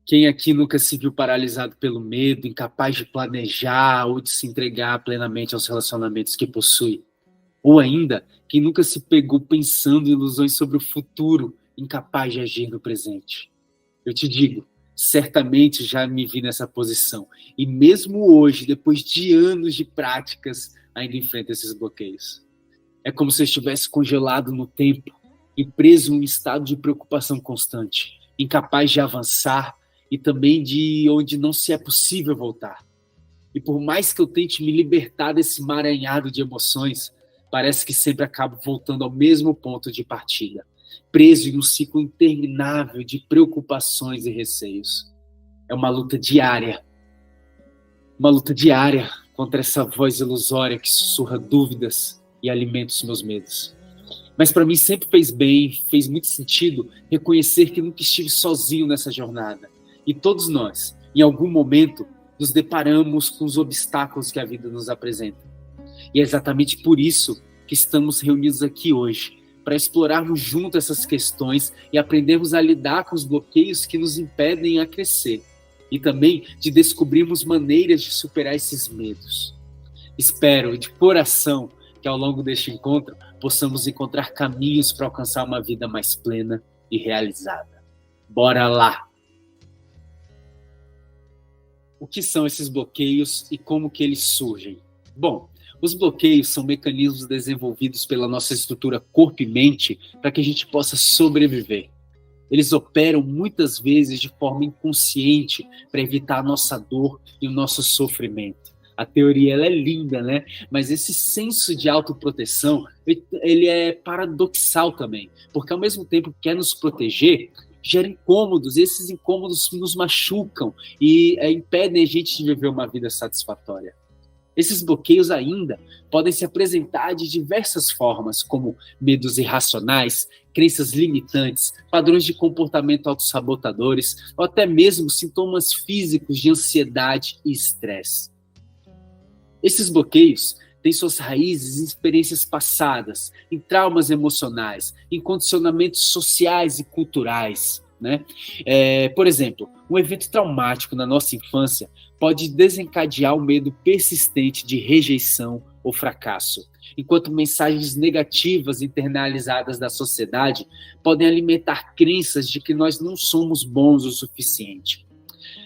Quem aqui nunca se viu paralisado pelo medo, incapaz de planejar ou de se entregar plenamente aos relacionamentos que possui? Ou ainda, quem nunca se pegou pensando em ilusões sobre o futuro, incapaz de agir no presente? Eu te digo, certamente já me vi nessa posição. E mesmo hoje, depois de anos de práticas, ainda enfrento esses bloqueios. É como se eu estivesse congelado no tempo e preso em um estado de preocupação constante, incapaz de avançar e também de onde não se é possível voltar. E por mais que eu tente me libertar desse emaranhado de emoções, parece que sempre acabo voltando ao mesmo ponto de partida, preso em um ciclo interminável de preocupações e receios. É uma luta diária contra essa voz ilusória que sussurra dúvidas e alimenta os meus medos. Mas para mim sempre fez bem, fez muito sentido reconhecer que nunca estive sozinho nessa jornada. E todos nós, em algum momento, nos deparamos com os obstáculos que a vida nos apresenta. E é exatamente por isso que estamos reunidos aqui hoje, para explorarmos juntos essas questões e aprendermos a lidar com os bloqueios que nos impedem a crescer. E também de descobrirmos maneiras de superar esses medos. Espero, de coração, que ao longo deste encontro possamos encontrar caminhos para alcançar uma vida mais plena e realizada. Bora lá! O que são esses bloqueios e como que eles surgem? Bom, os bloqueios são mecanismos desenvolvidos pela nossa estrutura corpo e mente para que a gente possa sobreviver. Eles operam muitas vezes de forma inconsciente para evitar a nossa dor e o nosso sofrimento. A teoria ela é linda, né? Mas esse senso de autoproteção, ele é paradoxal também, porque ao mesmo tempo que quer nos proteger, gera incômodos, e esses incômodos nos machucam e impedem a gente de viver uma vida satisfatória. Esses bloqueios ainda podem se apresentar de diversas formas, como medos irracionais, crenças limitantes, padrões de comportamento autossabotadores, ou até mesmo sintomas físicos de ansiedade e estresse. Esses bloqueios têm suas raízes em experiências passadas, em traumas emocionais, em condicionamentos sociais e culturais, né? Por exemplo, um evento traumático na nossa infância pode desencadear o medo persistente de rejeição ou fracasso, enquanto mensagens negativas internalizadas da sociedade podem alimentar crenças de que nós não somos bons o suficiente.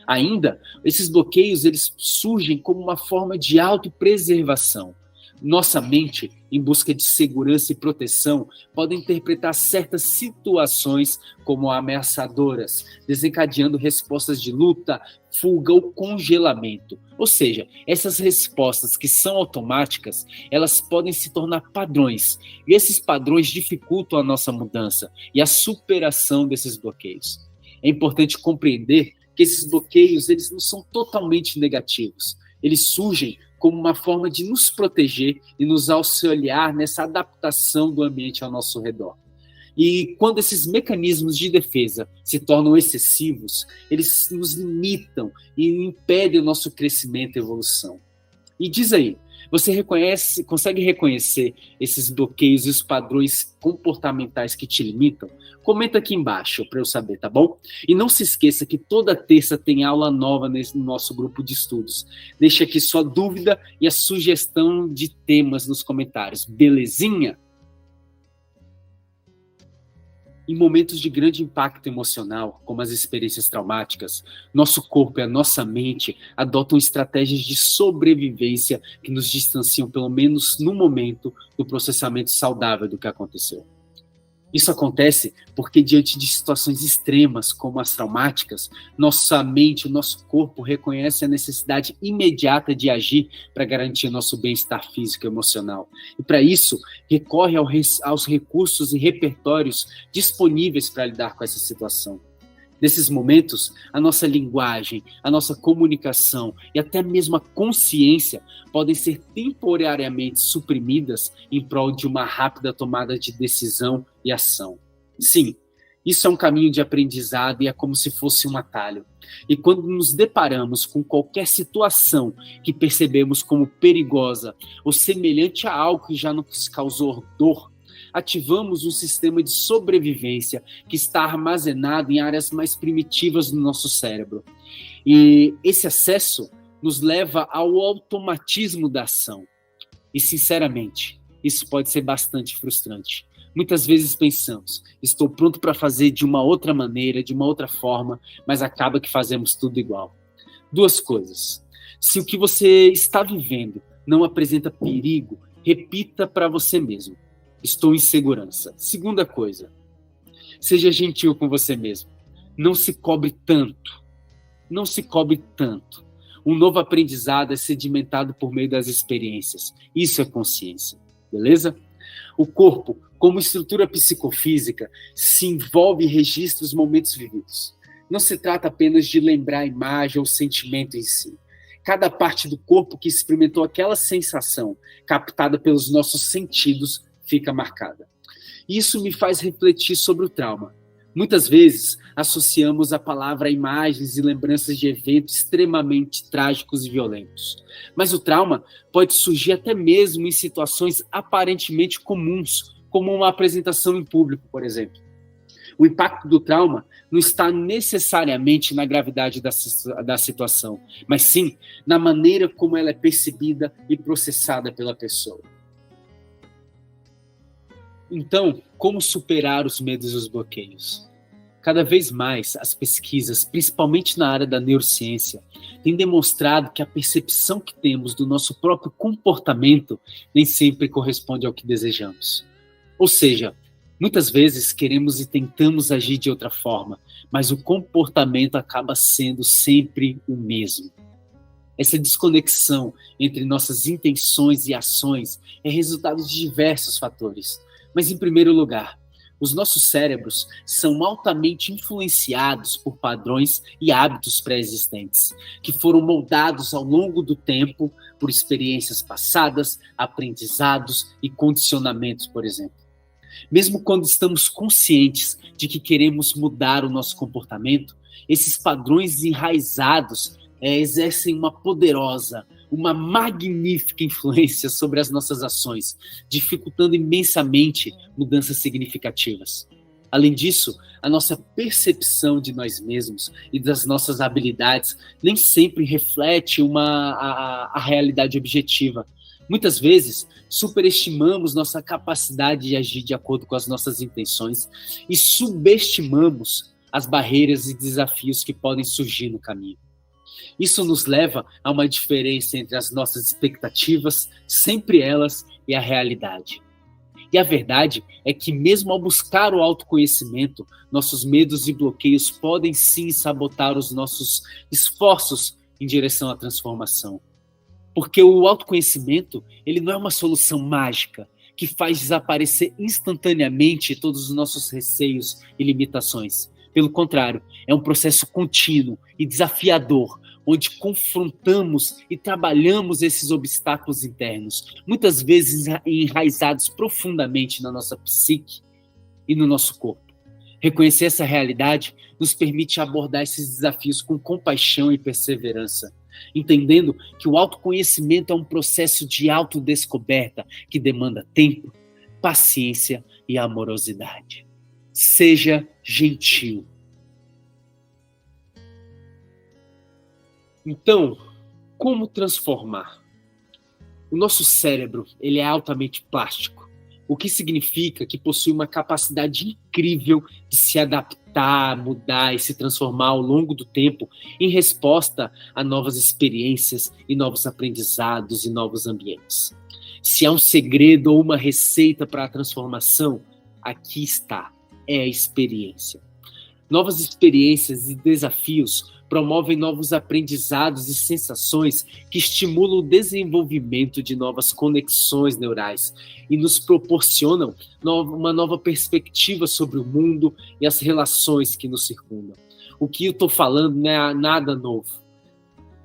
Ainda, esses bloqueios eles surgem como uma forma de autopreservação. Nossa mente, em busca de segurança e proteção, pode interpretar certas situações como ameaçadoras, desencadeando respostas de luta, fuga ou congelamento. Ou seja, essas respostas que são automáticas, elas podem se tornar padrões, e esses padrões dificultam a nossa mudança e a superação desses bloqueios. É importante compreender que esses bloqueios eles não são totalmente negativos. Eles surgem como uma forma de nos proteger e nos auxiliar nessa adaptação do ambiente ao nosso redor. E quando esses mecanismos de defesa se tornam excessivos, eles nos limitam e impedem o nosso crescimento e evolução. E diz aí, você consegue reconhecer esses bloqueios e os padrões comportamentais que te limitam? Comenta aqui embaixo para eu saber, tá bom? E não se esqueça que toda terça tem aula nova no nosso grupo de estudos. Deixa aqui sua dúvida e a sugestão de temas nos comentários, belezinha? Em momentos de grande impacto emocional, como as experiências traumáticas, nosso corpo e a nossa mente adotam estratégias de sobrevivência que nos distanciam, pelo menos no momento, do processamento saudável do que aconteceu. Isso acontece porque, diante de situações extremas, como as traumáticas, nossa mente, o nosso corpo reconhece a necessidade imediata de agir para garantir nosso bem-estar físico e emocional. E, para isso, recorre aos recursos e repertórios disponíveis para lidar com essa situação. Nesses momentos, a nossa linguagem, a nossa comunicação e até mesmo a consciência podem ser temporariamente suprimidas em prol de uma rápida tomada de decisão e ação. Sim, isso é um caminho de aprendizado e é como se fosse um atalho. E quando nos deparamos com qualquer situação que percebemos como perigosa ou semelhante a algo que já nos causou dor, ativamos um sistema de sobrevivência que está armazenado em áreas mais primitivas do nosso cérebro. E esse acesso nos leva ao automatismo da ação. E, sinceramente, isso pode ser bastante frustrante. Muitas vezes pensamos, estou pronto para fazer de uma outra maneira, de uma outra forma, mas acaba que fazemos tudo igual. Duas coisas. Se o que você está vivendo não apresenta perigo, repita para você mesmo: estou em segurança. Segunda coisa, seja gentil com você mesmo. Não se cobre tanto. Não se cobre tanto. Um novo aprendizado é sedimentado por meio das experiências. Isso é consciência. Beleza? O corpo, como estrutura psicofísica, se envolve e registra os momentos vividos. Não se trata apenas de lembrar a imagem ou o sentimento em si. Cada parte do corpo que experimentou aquela sensação, captada pelos nossos sentidos, fica marcada. Isso me faz refletir sobre o trauma. Muitas vezes, associamos a palavra a imagens e lembranças de eventos extremamente trágicos e violentos. Mas o trauma pode surgir até mesmo em situações aparentemente comuns, como uma apresentação em público, por exemplo. O impacto do trauma não está necessariamente na gravidade da situação, mas sim na maneira como ela é percebida e processada pela pessoa. Então, como superar os medos e os bloqueios? Cada vez mais, as pesquisas, principalmente na área da neurociência, têm demonstrado que a percepção que temos do nosso próprio comportamento nem sempre corresponde ao que desejamos. Ou seja, muitas vezes queremos e tentamos agir de outra forma, mas o comportamento acaba sendo sempre o mesmo. Essa desconexão entre nossas intenções e ações é resultado de diversos fatores. Mas, em primeiro lugar, os nossos cérebros são altamente influenciados por padrões e hábitos pré-existentes, que foram moldados ao longo do tempo por experiências passadas, aprendizados e condicionamentos, por exemplo. Mesmo quando estamos conscientes de que queremos mudar o nosso comportamento, esses padrões enraizados exercem uma poderosa, uma magnífica influência sobre as nossas ações, dificultando imensamente mudanças significativas. Além disso, a nossa percepção de nós mesmos e das nossas habilidades nem sempre reflete a realidade objetiva. Muitas vezes, superestimamos nossa capacidade de agir de acordo com as nossas intenções e subestimamos as barreiras e desafios que podem surgir no caminho. Isso nos leva a uma diferença entre as nossas expectativas, sempre elas, e a realidade. E a verdade é que, mesmo ao buscar o autoconhecimento, nossos medos e bloqueios podem sim sabotar os nossos esforços em direção à transformação. Porque o autoconhecimento, ele não é uma solução mágica que faz desaparecer instantaneamente todos os nossos receios e limitações. Pelo contrário, é um processo contínuo e desafiador, onde confrontamos e trabalhamos esses obstáculos internos, muitas vezes enraizados profundamente na nossa psique e no nosso corpo. Reconhecer essa realidade nos permite abordar esses desafios com compaixão e perseverança, entendendo que o autoconhecimento é um processo de autodescoberta que demanda tempo, paciência e amorosidade. Seja gentil. Então, como transformar? O nosso cérebro, ele é altamente plástico, o que significa que possui uma capacidade incrível de se adaptar, mudar e se transformar ao longo do tempo em resposta a novas experiências e novos aprendizados e novos ambientes. Se há um segredo ou uma receita para a transformação, aqui está, é a experiência. Novas experiências e desafios promovem novos aprendizados e sensações que estimulam o desenvolvimento de novas conexões neurais e nos proporcionam uma nova perspectiva sobre o mundo e as relações que nos circundam. O que eu estou falando não é nada novo.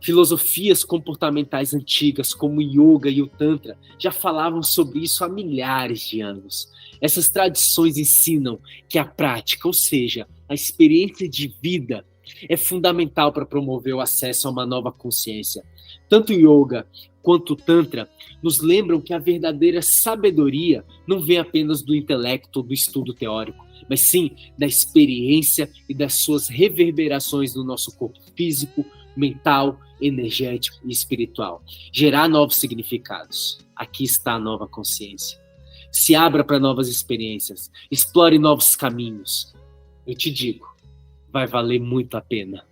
Filosofias comportamentais antigas, como o Yoga e o Tantra, já falavam sobre isso há milhares de anos. Essas tradições ensinam que a prática, ou seja, a experiência de vida, É fundamental para promover o acesso a uma nova consciência. Tanto o yoga quanto o tantra nos lembram que a verdadeira sabedoria não vem apenas do intelecto ou do estudo teórico, mas sim da experiência e das suas reverberações no nosso corpo físico, mental, energético e espiritual. Gerar novos significados. Aqui está a nova consciência. Se abra para novas experiências, explore novos caminhos. Eu te digo, vai valer muito a pena.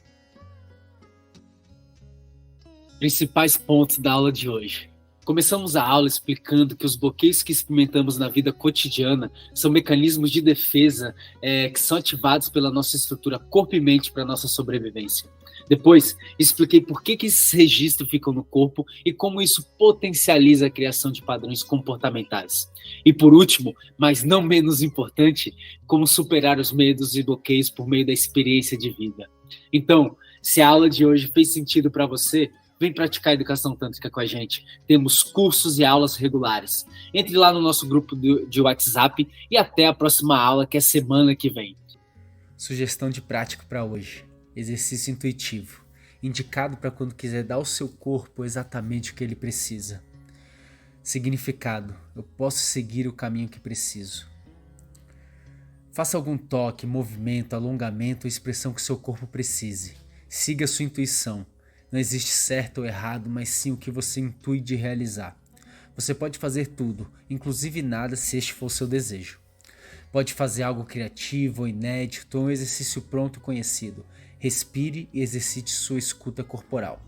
Principais pontos da aula de hoje. Começamos a aula explicando que os bloqueios que experimentamos na vida cotidiana são mecanismos de defesa que são ativados pela nossa estrutura corpo e mente para a nossa sobrevivência. Depois, expliquei por que esses registros ficam no corpo e como isso potencializa a criação de padrões comportamentais. E por último, mas não menos importante, como superar os medos e bloqueios por meio da experiência de vida. Então, se a aula de hoje fez sentido para você, vem praticar educação tântrica com a gente. Temos cursos e aulas regulares. Entre lá no nosso grupo de WhatsApp e até a próxima aula, que é semana que vem. Sugestão de prática para hoje. Exercício intuitivo, indicado para quando quiser dar ao seu corpo exatamente o que ele precisa. Significado: eu posso seguir o caminho que preciso. Faça algum toque, movimento, alongamento ou expressão que seu corpo precise. Siga sua intuição. Não existe certo ou errado, mas sim o que você intui de realizar. Você pode fazer tudo, inclusive nada, se este for o seu desejo. Pode fazer algo criativo ou inédito ou um exercício pronto e conhecido. Respire e exercite sua escuta corporal.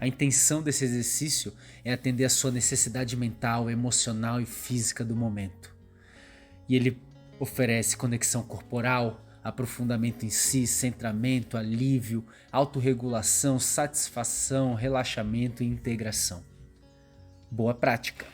A intenção desse exercício é atender à sua necessidade mental, emocional e física do momento. E ele oferece conexão corporal, aprofundamento em si, centramento, alívio, autorregulação, satisfação, relaxamento e integração. Boa prática!